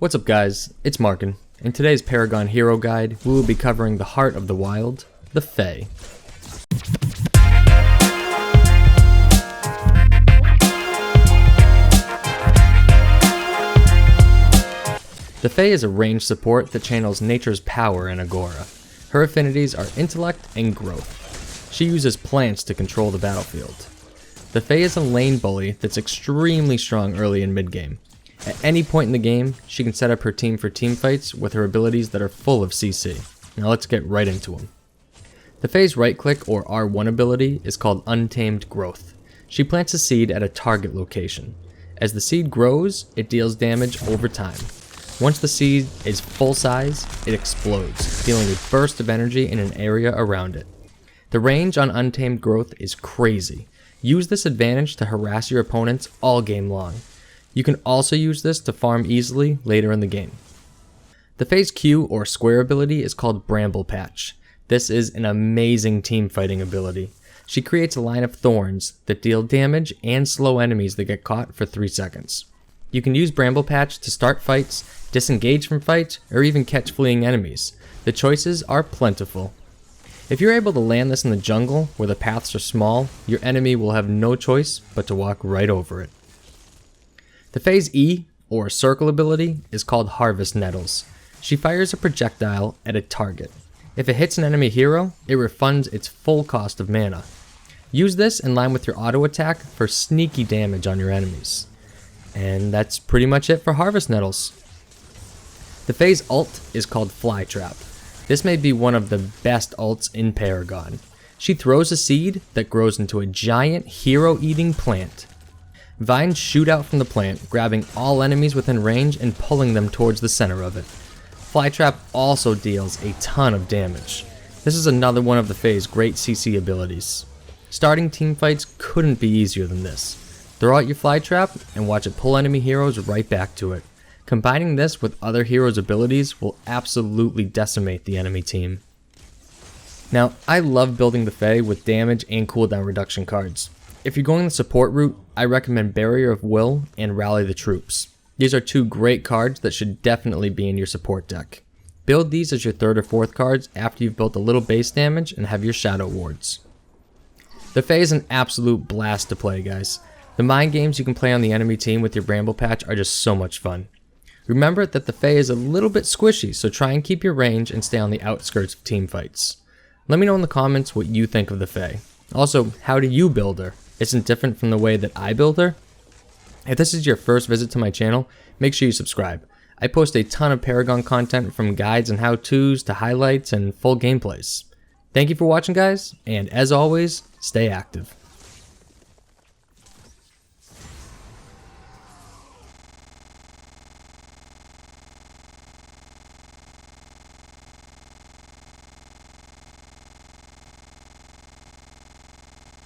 What's up guys, it's Markin. In today's Paragon Hero Guide, we will be covering the heart of the wild, the Fey. The Fey is a ranged support that channels nature's power in Agora. Her affinities are intellect and growth. She uses plants to control the battlefield. The Fey is a lane bully that's extremely strong early in mid-game. At any point in the game, she can set up her team for teamfights with her abilities that are full of CC. Now let's get right into them. The Fey's right-click or R1 ability is called Untamed Growth. She plants a seed at a target location. As the seed grows, it deals damage over time. Once the seed is full size, it explodes, dealing a burst of energy in an area around it. The range on Untamed Growth is crazy. Use this advantage to harass your opponents all game long. You can also use this to farm easily later in the game. The Fey's Q or square ability is called Bramble Patch. This is an amazing team fighting ability. She creates a line of thorns that deal damage and slow enemies that get caught for 3 seconds. You can use Bramble Patch to start fights, disengage from fights, or even catch fleeing enemies. The choices are plentiful. If you're able to land this in the jungle where the paths are small, your enemy will have no choice but to walk right over it. The Fey's E, or circle ability, is called Harvest Nettles. She fires a projectile at a target. If it hits an enemy hero, it refunds its full cost of mana. Use this in line with your auto attack for sneaky damage on your enemies. And that's pretty much it for Harvest Nettles. The Fey's ult is called Flytrap. This may be one of the best ults in Paragon. She throws a seed that grows into a giant hero-eating plant. Vines shoot out from the plant, grabbing all enemies within range and pulling them towards the center of it. Flytrap also deals a ton of damage. This is another one of the Fey's great CC abilities. Starting teamfights couldn't be easier than this. Throw out your Flytrap and watch it pull enemy heroes right back to it. Combining this with other heroes' abilities will absolutely decimate the enemy team. Now, I love building the Fey with damage and cooldown reduction cards. If you're going the support route, I recommend Barrier of Will and Rally the Troops. These are two great cards that should definitely be in your support deck. Build these as your third or fourth cards after you've built a little base damage and have your Shadow Wards. The Fey is an absolute blast to play, guys. The mind games you can play on the enemy team with your Bramble Patch are just so much fun. Remember that the Fey is a little bit squishy, so try and keep your range and stay on the outskirts of team fights. Let me know in the comments what you think of the Fey. Also, how do you build her? Isn't different from the way that I build her? If this is your first visit to my channel, make sure you subscribe. I post a ton of Paragon content from guides and how-tos to highlights and full gameplays. Thank you for watching guys, and as always, stay active.